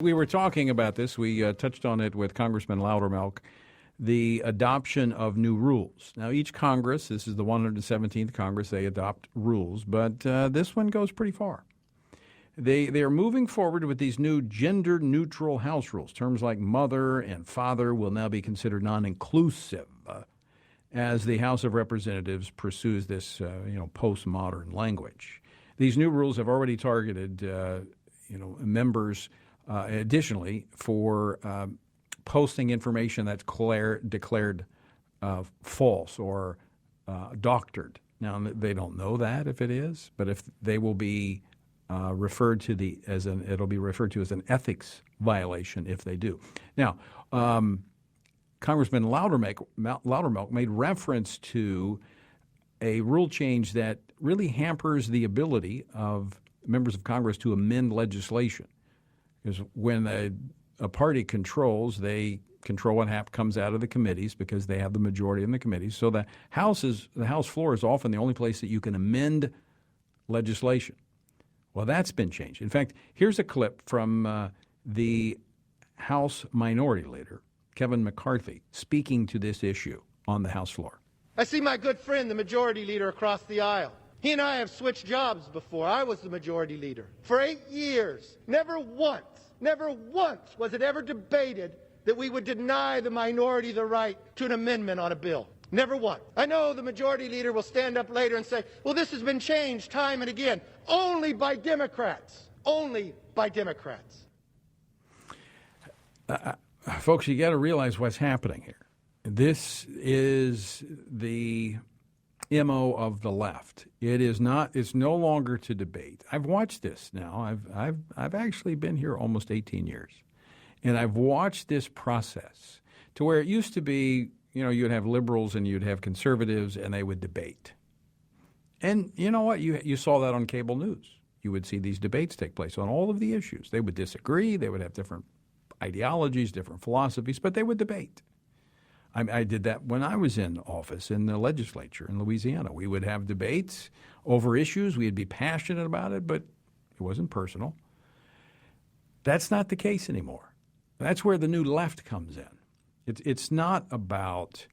We were talking about this. We touched on it with Congressman Loudermilk, the adoption of new rules. Now, each Congress, this is the 117th Congress, they adopt rules, but this one goes pretty far. They are moving forward with these new gender-neutral House rules. Terms like mother and father will now be considered non-inclusive as the House of Representatives pursues this, postmodern language. These new rules have already targeted, members. Additionally, for posting information that's declared false or doctored. Now, they don't know that if it is, but if they will be referred to it'll be referred to as an ethics violation if they do. Now, Congressman Loudermilk made reference to a rule change that really hampers the ability of members of Congress to amend legislation. Because when a party controls, they control what comes out of the committees because they have the majority in the committees. So the House floor is often the only place that you can amend legislation. Well, that's been changed. In fact, here's a clip from the House Minority Leader, Kevin McCarthy, speaking to this issue on the House floor. I see my good friend, the Majority Leader, across the aisle. He and I have switched jobs before. I was the Majority Leader. For 8 years, never once was it ever debated that we would deny the minority the right to an amendment on a bill. Never once. I know the Majority Leader will stand up later and say, well, this has been changed time and again. Only by Democrats. Only by Democrats. Folks, you got to realize what's happening here. This is the MO of the left. It is not. It's no longer to debate. I've watched this now. I've actually been here almost 18 years, and I've watched this process to where it used to be. You'd have liberals and you'd have conservatives, and they would debate. And you know what? You saw that on cable news. You would see these debates take place on all of the issues. They would disagree. They would have different ideologies, different philosophies, but they would debate. I did that when I was in office in the legislature in Louisiana. We would have debates over issues. We'd be passionate about it, but it wasn't personal. That's not the case anymore. That's where the new left comes in. It's not about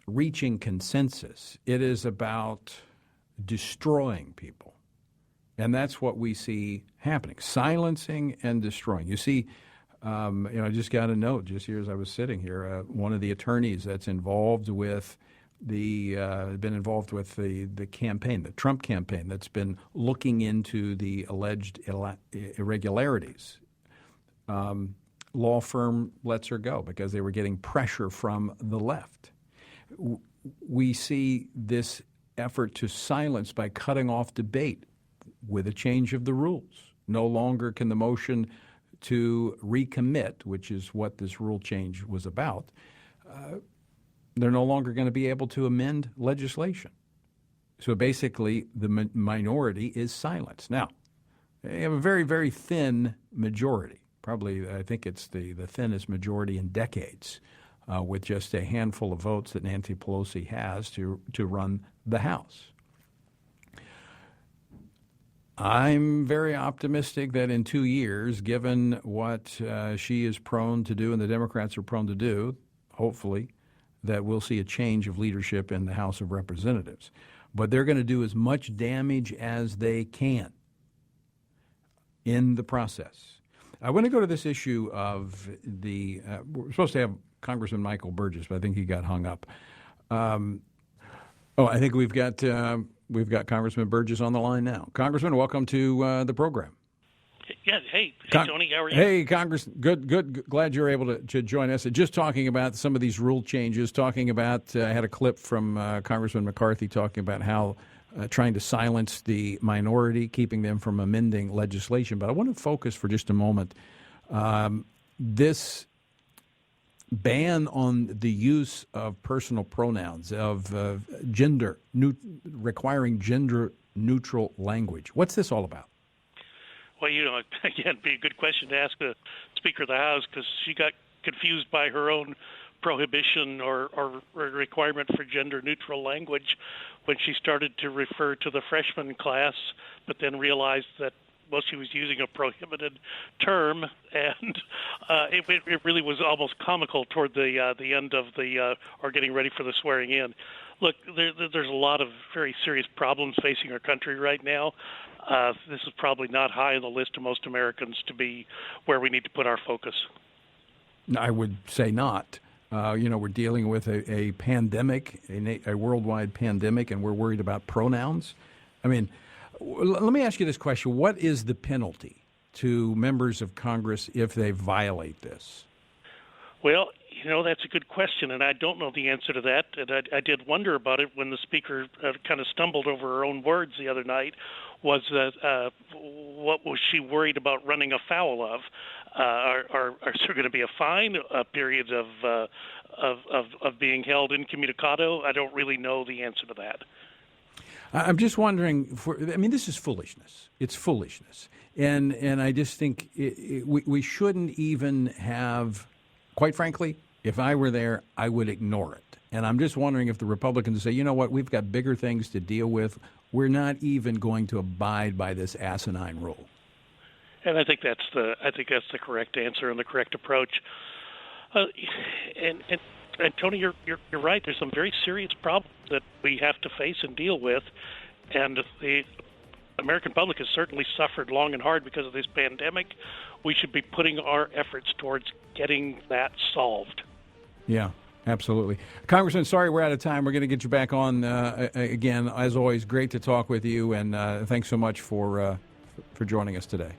reaching consensus. It is about destroying people. And that's what we see happening, silencing and destroying. You see, I just got a note just here as I was sitting here. One of the attorneys that's involved with the campaign, the Trump campaign, that's been looking into the alleged irregularities. Law firm lets her go because they were getting pressure from the left. We see this effort to silence by cutting off debate with a change of the rules. No longer can the motion to recommit, which is what this rule change was about, they're no longer going to be able to amend legislation. So basically, the minority is silenced. Now, they have a very, very thin majority. Probably, I think it's the thinnest majority in decades, with just a handful of votes that Nancy Pelosi has to run the House. I'm very optimistic that in 2 years, given what she is prone to do and the Democrats are prone to do, hopefully, that we'll see a change of leadership in the House of Representatives. But they're going to do as much damage as they can in the process. I want to go to this issue of we're supposed to have Congressman Michael Burgess, but I think he got hung up. I think we've got Congressman Burgess on the line now. Congressman, welcome to the program. Yeah. Hey, Tony, how are you? Hey, Good. Glad you're able to join us. Just talking about some of these rule changes, talking about, I had a clip from Congressman McCarthy talking about how trying to silence the minority, keeping them from amending legislation. But I want to focus for just a moment. This ban on the use of personal pronouns, of requiring gender-neutral language. What's this all about? Well, again, it'd be a good question to ask the Speaker of the House because she got confused by her own prohibition or requirement for gender-neutral language when she started to refer to the freshman class, but then realized that well, she was using a prohibited term, and it really was almost comical toward the end of or getting ready for the swearing in. Look, there's a lot of very serious problems facing our country right now. This is probably not high on the list of most Americans to be where we need to put our focus. I would say not. We're dealing with a pandemic, a worldwide pandemic, and we're worried about pronouns. I mean, let me ask you this question. What is the penalty to members of Congress if they violate this? Well, that's a good question, and I don't know the answer to that. And I did wonder about it when the speaker kind of stumbled over her own words the other night. Was that what was she worried about running afoul of? Are there going to be a fine, periods of being held incommunicado? I don't really know the answer to that. I'm just wondering. This is foolishness. It's foolishness, and I just think we shouldn't even have. Quite frankly, if I were there, I would ignore it. And I'm just wondering if the Republicans say, you know what, we've got bigger things to deal with. We're not even going to abide by this asinine rule. And I think that's the correct answer and the correct approach. And Tony, you're right. There's some very serious problems that we have to face and deal with, and the American public has certainly suffered long and hard because of this pandemic. We should be putting our efforts towards getting that solved. Yeah, absolutely. Congressman, sorry we're out of time. We're going to get you back on again. As always, great to talk with you, and thanks so much for joining us today.